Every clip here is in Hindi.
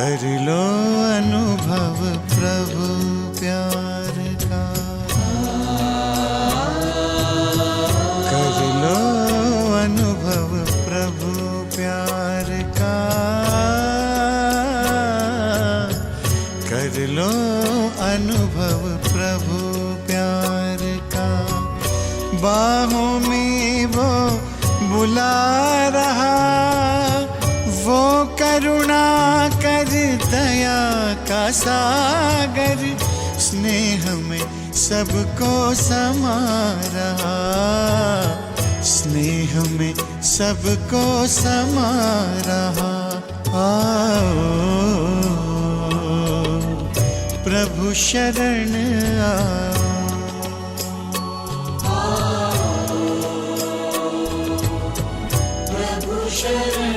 कर लो अनुभव प्रभु प्यार का, कर लो अनुभव प्रभु प्यार का, कर लो अनुभव प्रभु प्यार का। बाहों में वो बुला रहा, वो करुणा कर दया का सागर, स्नेह में सबको समा रहा, स्नेह में सबको समा रहा। आओ प्रभु शरण आओ, प्रभु शरण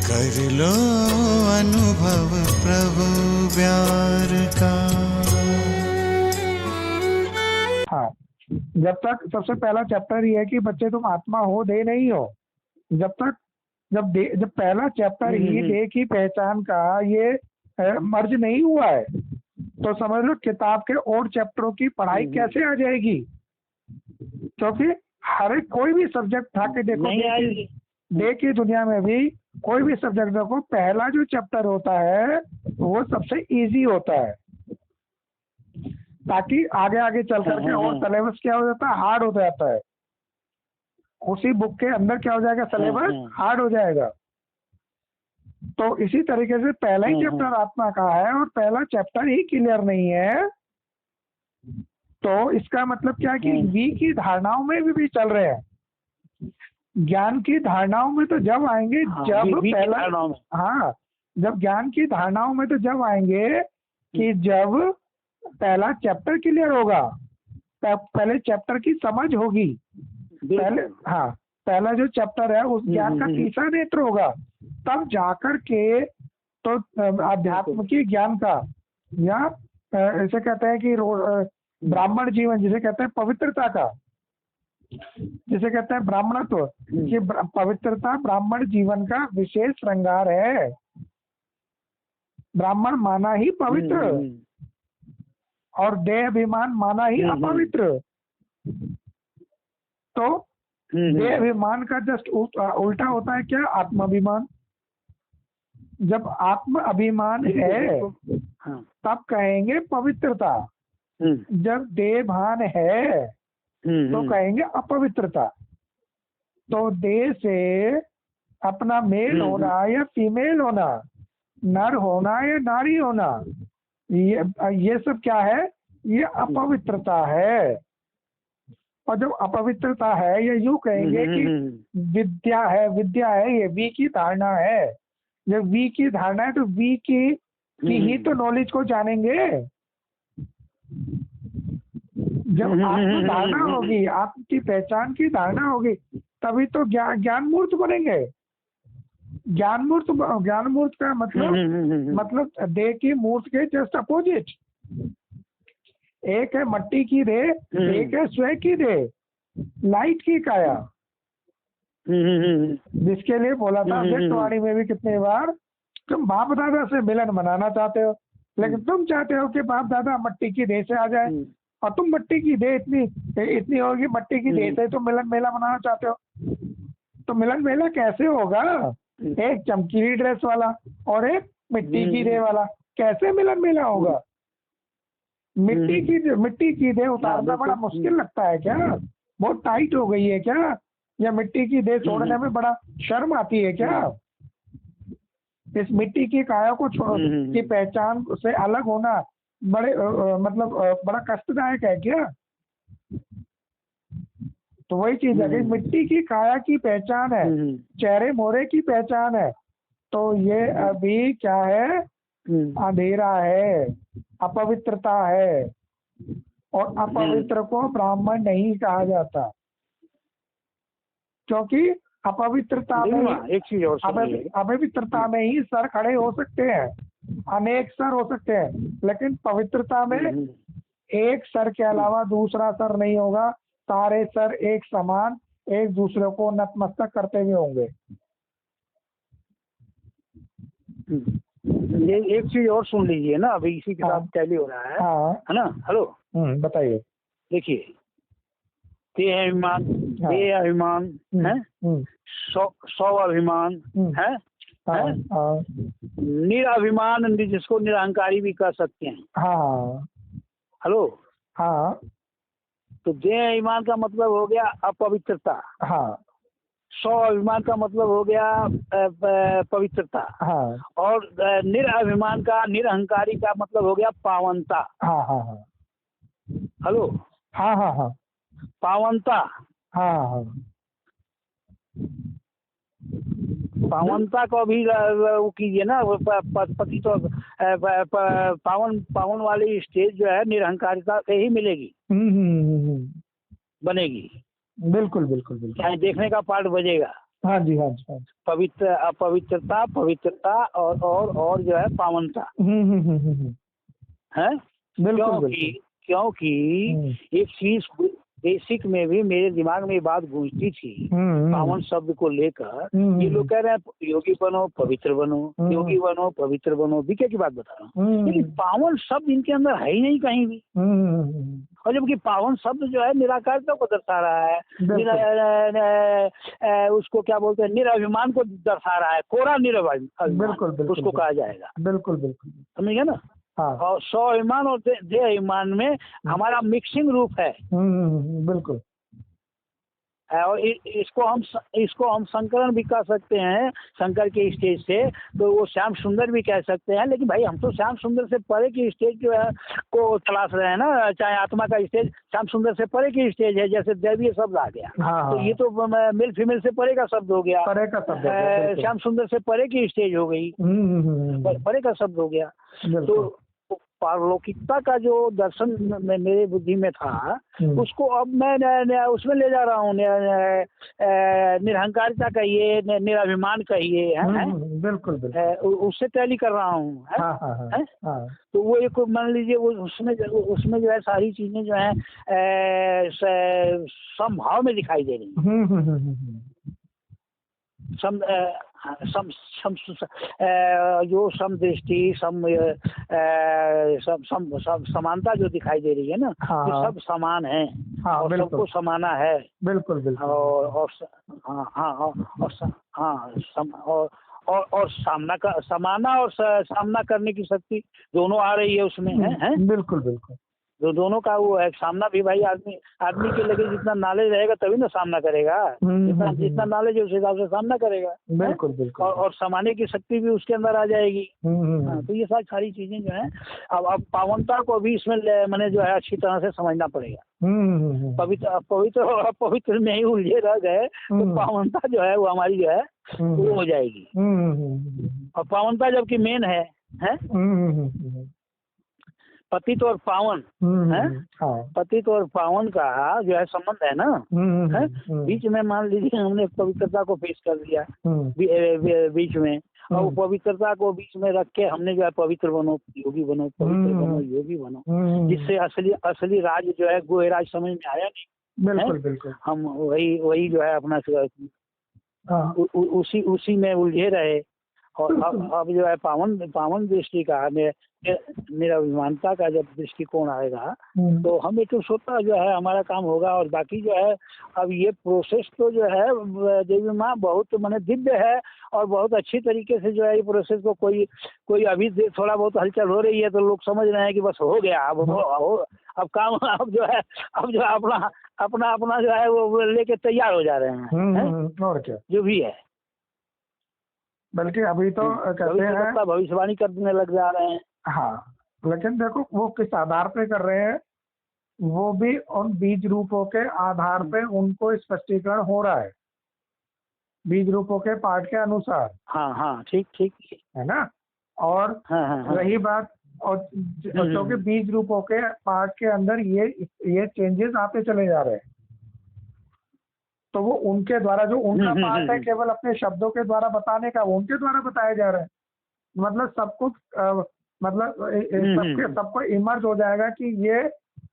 कर लो अनुभव प्रभु प्यार का। हाँ, जब तक सबसे पहला चैप्टर ये है कि बच्चे तुम आत्मा हो, दे नहीं हो। जब तक जब पहला चैप्टर ही देह की पहचान का ये मर्ज नहीं हुआ है, तो समझ लो किताब के और चैप्टरों की पढ़ाई कैसे आ जाएगी। क्योंकि हर एक कोई भी सब्जेक्ट उठा के देखो, डे की दुनिया में भी कोई भी सब्जेक्ट देखो, पहला जो चैप्टर होता है वो सबसे इजी होता है, ताकि आगे आगे चल करके और सिलेबस क्या हो जाता है, हार्ड हो जाता है। उसी बुक के अंदर क्या हो जाएगा, सिलेबस हार्ड हो जाएगा। तो इसी तरीके से पहला ही चैप्टर आत्मा का है और पहला चैप्टर ही क्लियर नहीं है, तो इसका मतलब क्या है कि वी की धारणाओं में भी चल रहे हैं। ज्ञान की धारणाओं में तो जब आएंगे जब पहला जब ज्ञान की धारणाओं में तो जब आएंगे कि जब पहला चैप्टर क्लियर होगा, पहले चैप्टर की समझ होगी, पहला जो चैप्टर है उस ज्ञान का तीसरा नेत्र होगा, तब जाकर के तो आध्यात्म की ज्ञान का, या ऐसे कहते हैं कि ब्राह्मण जीवन जिसे कहते हैं पवित्रता का, जिसे कहते हैं ब्राह्मणत्व, ये पवित्रता ब्राह्मण जीवन का विशेष श्रृंगार है। ब्राह्मण माना ही पवित्र और देह अभिमान माना ही अपवित्र। तो देह अभिमान का जस्ट उल्टा होता है क्या, आत्माभिमान। जब आत्म अभिमान है तब कहेंगे पवित्रता, जब देह भान है तो कहेंगे अपवित्रता। तो देह से अपना मेल होना या फीमेल होना, नर होना या नारी होना, ये सब क्या है, ये अपवित्रता है। और जब अपवित्रता है, ये यूं कहेंगे कि विद्या है, ये वी की धारणा है। जब वी की धारणा है तो वी की ही तो नॉलेज को जानेंगे। जब आत्म धारणा होगी, आपकी पहचान की धारणा होगी, तभी तो ज्ञान मूर्त बनेंगे। ज्ञान मूर्त का मतलब देह की मूर्त के जस्ट अपोजिट। एक है मट्टी की देह, एक है स्वयं की देह, लाइट की काया, जिसके लिए बोला था व्यक्तवाणी में भी कितने बार, तुम बाप दादा से मिलन मनाना चाहते हो, लेकिन तुम चाहते हो कि बाप दादा मट्टी की देह से आ जाए, और तुम मट्टी की देह इतनी होगी, मट्टी की देह से तुम मिलन मेला मनाना चाहते हो। तो मिलन मेला कैसे होगा, एक चमकीली ड्रेस वाला और एक मिट्टी की देह वाला, कैसे मिलन मेला होगा। मिट्टी की देह उतारना बड़ा मुश्किल लगता है क्या, बहुत टाइट हो गई है क्या, या मिट्टी की देह छोड़ने में बड़ा शर्म आती है क्या। इस मिट्टी की काया को की पहचान से अलग होना बड़े बड़ा कष्टदायक है क्या। तो वही चीज है कि मिट्टी की काया की पहचान है, चेहरे मोहरे की पहचान है, तो ये अभी क्या है, अंधेरा है, अपवित्रता है। और अपवित्र को ब्राह्मण नहीं कहा जाता, क्योंकि अपवित्रता में एक चीज और अपवित्रता में ही सर खड़े हो सकते हैं, अनेक सर हो सकते हैं, लेकिन पवित्रता में एक सर के अलावा दूसरा सर नहीं होगा। सारे सर एक समान एक दूसरे को नतमस्तक करते हुए होंगे। ये एक चीज और सुन लीजिए ना, अभी इसी के साथ टैली हो रहा है ना। हेलो, बताइए। देखिए, देह अभिमान, देह अभिमान है, सौ अभिमान है, निराभिमान जिसको निरहंकारी भी कह सकते हैं। हेलो, तो देह अभिमान का मतलब हो गया अपवित्रता। सौ अभिमान का मतलब हो गया पवित्रता। और निराभिमान का, निरहंकारी का मतलब हो गया पावनता। हेलो, पावनता, पावनता को भी वो कीजिए ना, पति तो पावन वाली स्टेज जो है निरहंकारिता से ही मिलेगी, बनेगी। बिल्कुल बिल्कुल बिल्कुल, चाहे देखने का पार्ट बजेगा। हाँ जी। पवित्र, अपवित्रता, पवित्रता और जो है पावनता है। क्योंकि एक चीज बेसिक में भी मेरे दिमाग में बात गूंजती थी पावन शब्द को लेकर। ये लोग कह रहे हैं योगी बनो पवित्र बनो, योगी बनो पवित्र बनो, बीके की बात बता रहा हूँ। लेकिन पावन शब्द इनके अंदर है ही नहीं कहीं भी। और जबकि पावन शब्द जो है निराकारिता को दर्शा रहा है, उसको क्या बोलते हैं, निराभिमान को दर्शा रहा है, कोरा निराभिमान बिल्कुल उसको कहा जाएगा। बिल्कुल बिल्कुल, समझिए ना। और सौ अभिमान और देह अभिमान में हमारा मिक्सिंग रूप है। बिल्कुल। और इसको हम संकरण भी कह सकते हैं, शंकर के स्टेज से। तो वो श्याम सुंदर भी कह सकते हैं। लेकिन भाई हम तो श्याम सुंदर से परे की स्टेज जो है को तलाश रहे हैं ना। चाहे आत्मा का स्टेज श्याम सुंदर से परे की स्टेज है, जैसे दैवीय शब्द आ गया। तो ये तो मेल फीमेल से परे का शब्द हो गया, परे का शब्द। श्याम सुंदर से परे की स्टेज हो गई, परे का शब्द हो गया। तो पारलौकिकता का जो दर्शन मेरे बुद्धि में था, उसको अब मैं उसमें ले जा रहा हूँ। निरहंकारिता कहिए, निराभिमान कहिए, बिल्कुल उससे टैली कर रहा हूँ। तो वो एक मान लीजिए उसमें जो है सारी चीजें जो है समभाव में दिखाई दे रही हैं। जो सम दृष्टि, समानता जो दिखाई दे रही है ना, ये सब समान है और सबको समाना है। बिल्कुल बिल्कुल। और समाना और सामना करने की शक्ति दोनों आ रही है उसमें, है। बिल्कुल बिल्कुल। तो दोनों का वो है सामना भी। भाई आदमी के लगे जितना नॉलेज रहेगा तभी ना सामना करेगा। जितना नॉलेज है उस हिसाब से सामना करेगा। बिल्कुल बिल्कुल। और समाने की शक्ति भी उसके अंदर आ जाएगी। तो ये सारी चीजें जो है, अब पावनता को भी इसमें मैंने जो है अच्छी तरह से समझना पड़ेगा। पवित्र में ही उलझे रह गए तो पावनता जो है वो हमारी जो है वो हो जाएगी। और पावनता जबकि मेन है। पतित और पावन है। पतित और पावन का जो है संबंध है ना, है। बीच में मान लीजिए हमने पवित्रता को पेश कर दिया बीच में, और पवित्रता को बीच में रख के हमने जो है पवित्र बनो योगी बनो, पवित्र बनो योगी बनो, जिससे असली राज जो है गोहे राज समझ में आया नहीं। बिल्कुल बिल्कुल। हम वही जो है अपना उसी में उलझे रहे। और अब जो है पावन दृष्टि का निराभिमानता का जब दृष्टिकोण आएगा तो हम एक स्वतः जो है हमारा काम होगा। और बाकी जो है अब ये प्रोसेस तो जो है देवी माँ बहुत माने दिव्य है और बहुत अच्छी तरीके से जो है ये प्रोसेस को कोई अभी थोड़ा बहुत हलचल हो रही है तो लोग समझ रहे हैं कि बस हो गया, अब काम अब जो है अपना जो है वो लेके तैयार हो जा रहे हैं। और क्या जो भी है, बल्कि अभी तो कहते हैं भविष्यवाणी करने लग जा रहे हैं। हाँ, लेकिन देखो वो किस आधार पे कर रहे हैं, वो भी उन बीज रूपों के आधार पे उनको स्पष्टीकरण हो रहा है, बीज रूपों के पाठ के अनुसार। हाँ ठीक है ना। और रही बात, और क्योंकि बीज रूपों के पाठ के अंदर ये चेंजेस आते चले जा रहे हैं, तो वो उनके द्वारा जो उनका पाठ है केवल अपने शब्दों के द्वारा बताने का, वो उनके द्वारा बताया जा रहा है। मतलब सब कुछ सबको इमर्ज हो जाएगा कि ये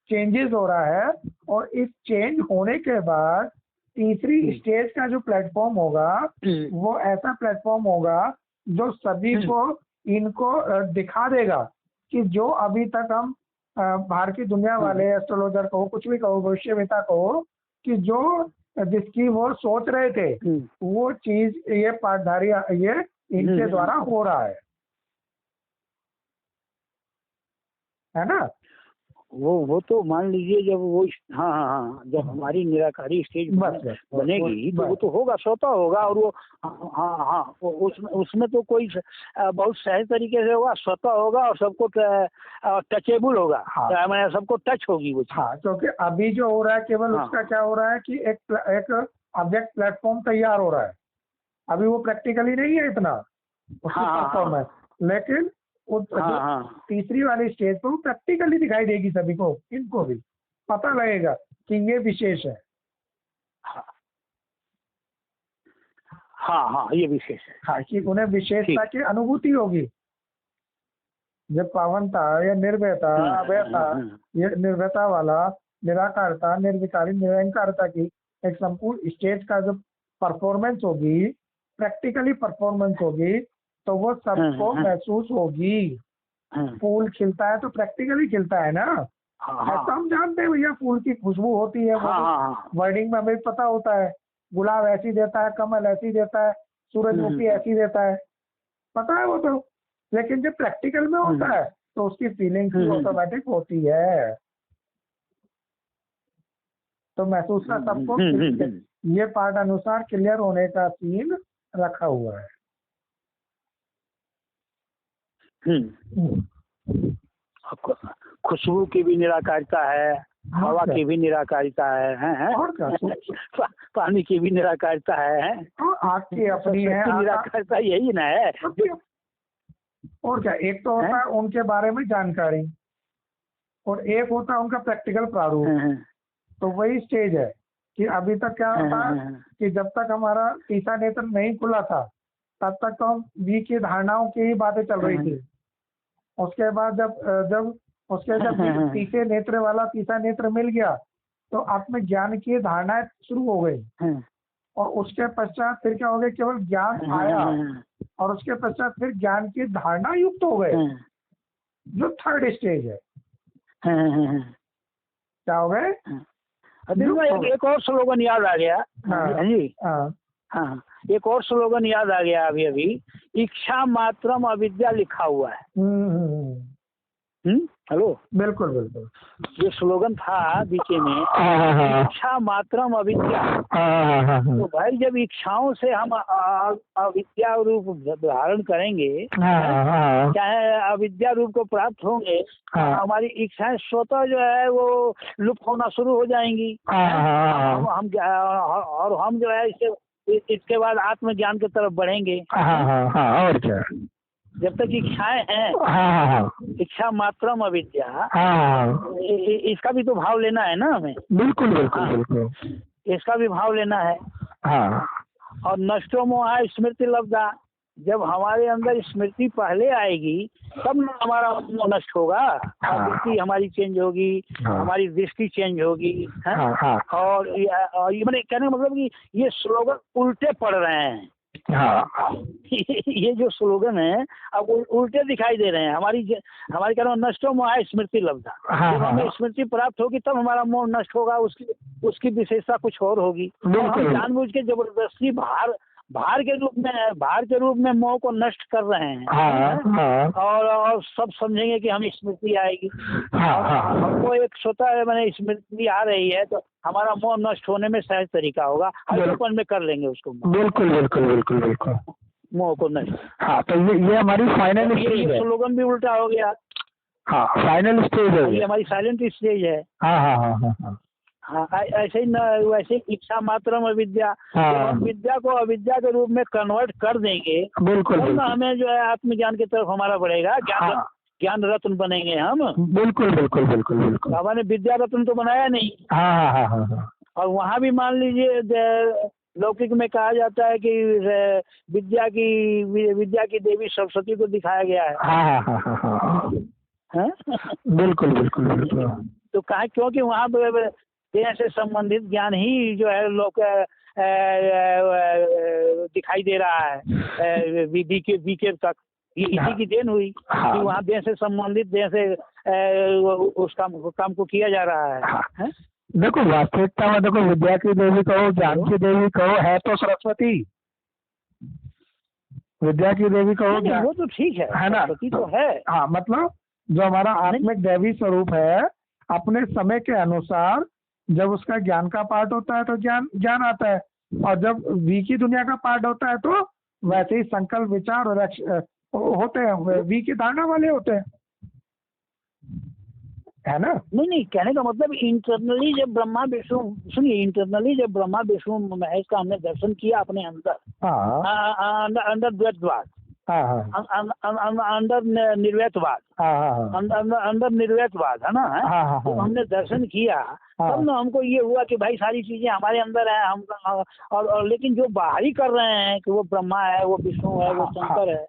चेंजेस हो रहा है। और इस चेंज होने के बाद तीसरी स्टेज का जो प्लेटफॉर्म होगा वो ऐसा प्लेटफॉर्म होगा जो सभी को इनको दिखा देगा कि जो अभी तक हम बाहर की दुनिया वाले एस्ट्रोलॉजर कहो, कुछ भी कहो, भविष्यवेता कहो, कि जो जिसकी वो सोच रहे थे वो चीज ये पाठधारी ये इनके द्वारा हो रहा है ना। वो तो मान लीजिए जब वो हाँ जब हमारी निराकारी स्टेज बनेगी तो वो तो होगा, स्वतः होगा। और वो उसमें तो कोई बहुत सही तरीके से होगा, स्वतः होगा और सबको टचेबल होगा। मैंने सबको टच होगी वो। क्योंकि अभी जो हो रहा है केवल उसका क्या हो रहा है कि एक ऑब्जेक्ट प्लेटफॉर्म तैयार हो रहा है, अभी वो प्रैक्टिकली नहीं है इतना प्लेटफॉर्म है, लेकिन तीसरी वाली स्टेज पर प्रैक्टिकली दिखाई देगी सभी को, इनको भी पता लगेगा कि ये विशेष है। ये विशेष है। कि उन्हें विशेषता की अनुभूति होगी। जब पावनता या निर्भयता, अभयता, ये निर्भयता वाला, निराकारता, निर्विकारी, निरंकारता की एक संपूर्ण स्टेज का जो परफॉर्मेंस होगी, प्रैक्टिकली परफॉर्मेंस होगी, तो वो सबको महसूस होगी। फूल खिलता है तो प्रैक्टिकली खिलता है ना। ऐसा हम जानते हैं भैया, फूल की खुशबू होती है, वर्डिंग में हमें पता होता है, गुलाब ऐसी देता है, कमल ऐसी देता है, सूरजमुखी ऐसी देता है, पता है वो तो। लेकिन जब प्रैक्टिकल में होता है तो उसकी फीलिंग ऑटोमेटिक होती है। तो महसूस का सबको ये पार्ट अनुसार क्लियर होने का सीन रखा हुआ है। खुशबू की भी निराकारिता है, हवा की भी निराकारिता है, और क्या पानी की भी निराकारिता है, आग की अपनी है, निराकारिता यही ना है। और क्या, एक तो होता है उनके बारे में जानकारी और एक होता है उनका प्रैक्टिकल प्रारूप। तो वही स्टेज है कि अभी तक क्या होता है कि जब तक हमारा तीसरा नेत्र नहीं खुला था तब तक तो हम वी की धारणाओं की ही बातें चल रही थी। उसके बाद जब तीसरे नेत्र वाला तीसरा नेत्र मिल गया तो आत्मज्ञान की धारणाएं शुरू हो गई। और उसके पश्चात फिर क्या हो गया, केवल ज्ञान आया और उसके पश्चात फिर ज्ञान की धारणा युक्त हो गए, जो थर्ड स्टेज है। क्या हो गए? एक और स्लोगन याद आ गया जी। एक और स्लोगन याद आ गया अभी, इच्छा मात्रम अविद्या लिखा हुआ है। हेलो, बिल्कुल। ये स्लोगन था बीच में, इच्छा मात्रम अविद्या। तो भाई जब इच्छाओं से हम अविद्या रूप धारण करेंगे, चाहे अविद्या रूप को प्राप्त होंगे, हमारी इच्छाएं स्वतः जो है वो लुप्त होना शुरू हो जाएंगी। हम जो है इसके बाद आत्मज्ञान की तरफ बढ़ेंगे। और क्या, जब तक इच्छाएं हैं, इच्छा मात्रम अविद्या, इसका भी तो भाव लेना है ना हमें। बिल्कुल। इसका भी भाव लेना है। और नष्टो मोहा स्मृति लब्धा, जब हमारे अंदर स्मृति पहले आएगी तब ना हमारा नष्ट होगा, दृष्टि हमारी चेंज होगी, हमारी दृष्टि चेंज होगी। और ये मैंने कहने का मतलब कि ये स्लोगन उल्टे पड़ रहे हैं। ये जो स्लोगन है अब उल्टे दिखाई दे रहे हैं। हमारी क्या नाम, नष्टो मोह स्मृति लब्धा। जब हमें स्मृति प्राप्त होगी तब हमारा मोह नष्ट होगा, उसकी विशेषता कुछ और होगी। हम जानबूझ के जबरदस्ती भार के रूप में मोह को नष्ट कर रहे हैं। और सब समझेंगे कि हमें स्मृति आएगी। हमको एक स्वतः मैंने स्मृति आ रही है तो हमारा मोह नष्ट होने में सहज तरीका होगा, हल्केपन में कर लेंगे उसको। बिल्कुल मोह को नष्ट। तो ये हमारी फाइनल स्टेज है। स्लोगन भी उल्टा हो गया। फाइनल स्टेज है, ये हमारी साइलेंट स्टेज है। ऐसे ही वैसे इच्छा मात्रम अविद्या, हम विद्या को अविद्या के रूप में कन्वर्ट कर देंगे, बिल्कुल हमें जो है आत्मज्ञान की तरफ हमारा बढ़ेगा, ज्ञान रत्न बनेंगे हम। बिल्कुल। हमारे विद्या रत्न तो बनाया नहीं। और वहाँ भी मान लीजिए लौकिक में कहा जाता है कि विद्या की देवी सरस्वती को दिखाया गया है। बिल्कुल। तो कहा, क्योंकि वहाँ देह से संबंधित ज्ञान ही जो है लोग दिखाई दे रहा है बीके तक, ये इसी की देन हुई कि वहाँ देश से संबंधित देश से उस काम को किया जा रहा है। देखो वास्तविकता में देखो, विद्या की देवी कहो, ज्ञान की देवी कहो, है तो सरस्वती। विद्या की देवी कहो, वो तो ठीक है ना, सरस्वती तो है। हाँ, मतलब जो हमारा आत्मिक दैवी स्वरूप है, अपने समय के अनुसार जब उसका ज्ञान का पार्ट होता है तो ज्ञान आता है, और जब वी की दुनिया का पार्ट होता है तो वैसे ही संकल्प विचार और होते हैं, वी की धारणा वाले होते हैं, है ना। नहीं, कहने का मतलब इंटरनली जब ब्रह्मा विष्णु, सुनिए, इंटरनली जब ब्रह्मा विष्णु महेश का हमने दर्शन किया अपने अंदर, अंदर द्वैतवाद, अंदर निर्वैतवाद, अंदर निर्वैतवाद है ना, तो हमने दर्शन किया, तब ना हमको ये हुआ कि भाई सारी चीजें हमारे अंदर है, हम और लेकिन जो बाहरी कर रहे हैं कि वो ब्रह्मा है, वो विष्णु है, वो शंकर है,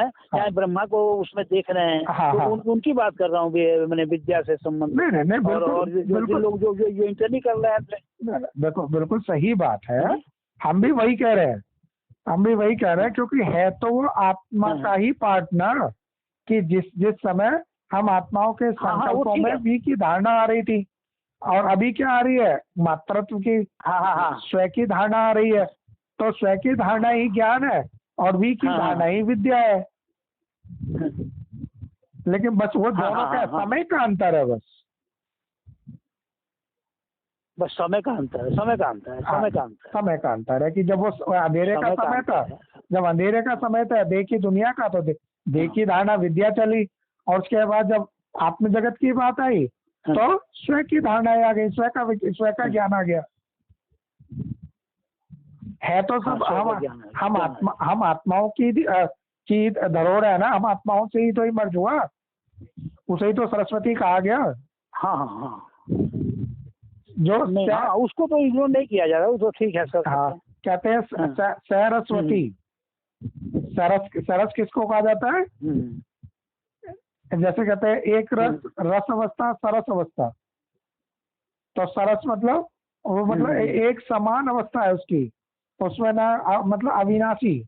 चाहे ब्रह्मा को उसमें देख रहे हैं, तो उनकी बात कर रहा हूँ, मैंने विद्या से संबंधित, और जो लोग जो इंटरनी कर रहे हैं। देखो बिल्कुल सही बात है, हम भी वही कह रहे हैं, क्योंकि है तो वो आत्मा का ही पार्टनर, कि जिस समय हम आत्माओं के संकल्पों में भी की धारणा आ रही थी, और अभी क्या आ रही है, मातृत्व की, स्व की धारणा आ रही है, तो स्व की धारणा ही ज्ञान है और वी की धारणा ही विद्या है। लेकिन बस वो दोनों का समय का अंतर है, बस समय का अंतर है कि जब वो अंधेरे का समय था, जब अंधेरे का समय था देह की दुनिया का, तो देह की धारणा विद्या चली, और उसके बाद जब आत्म जगत की बात आई तो स्व की धारणा आ गई, स्व का ज्ञान आ गया। है तो सब हम आत्माओं की धरोहर है ना, हम आत्माओं से ही तो इमर्ज हुआ, उसे ही तो सरस्वती कहा गया। जो उसको तो इग्नोर नहीं किया जा रहा, वो तो ठीक है सर। कहते हैं सरस्वती, सरस किसको कहा जाता है, जैसे कहते हैं एक रस अवस्था, सरस अवस्था, तो सरस मतलब वो मतलब एक समान अवस्था है उसकी, उसमें ना मतलब अविनाशी,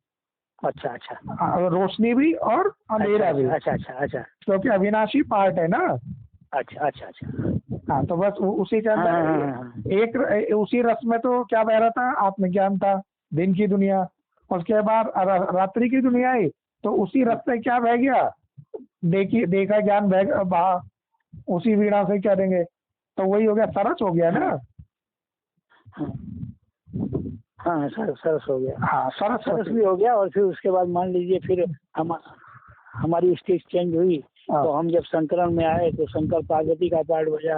अच्छा, रोशनी भी और अंधेरा भी, अच्छा, क्योंकि अविनाशी पार्ट है ना। अच्छा। हाँ, तो बस उसी के अंदर एक उसी रस में तो क्या बह रहा था, आत्मज्ञान था, दिन की दुनिया, उसके बाद रात्रि की दुनिया आई, तो उसी रस से क्या बह गया, देखा ज्ञान बहा, उसी वीणा से क्या देंगे, तो वही हो गया, सरस हो गया ना। सरस हो गया, सरस भी हो गया, और फिर उसके बाद मान लीजिए फिर हमारी स्टेज चेंज हुई, तो हम जब संकरण में आए तो शंकर पार्वती का पार्ट बजा,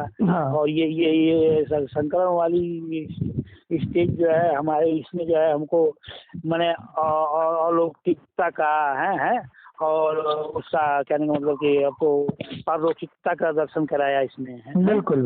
और ये संकरण वाली स्टेज जो है हमारे, इसमें जो है हमको मैंने अलौकिकता का है और उसका कहने का मतलब कि आपको पारलौकिकता का दर्शन कराया इसमें है। बिल्कुल।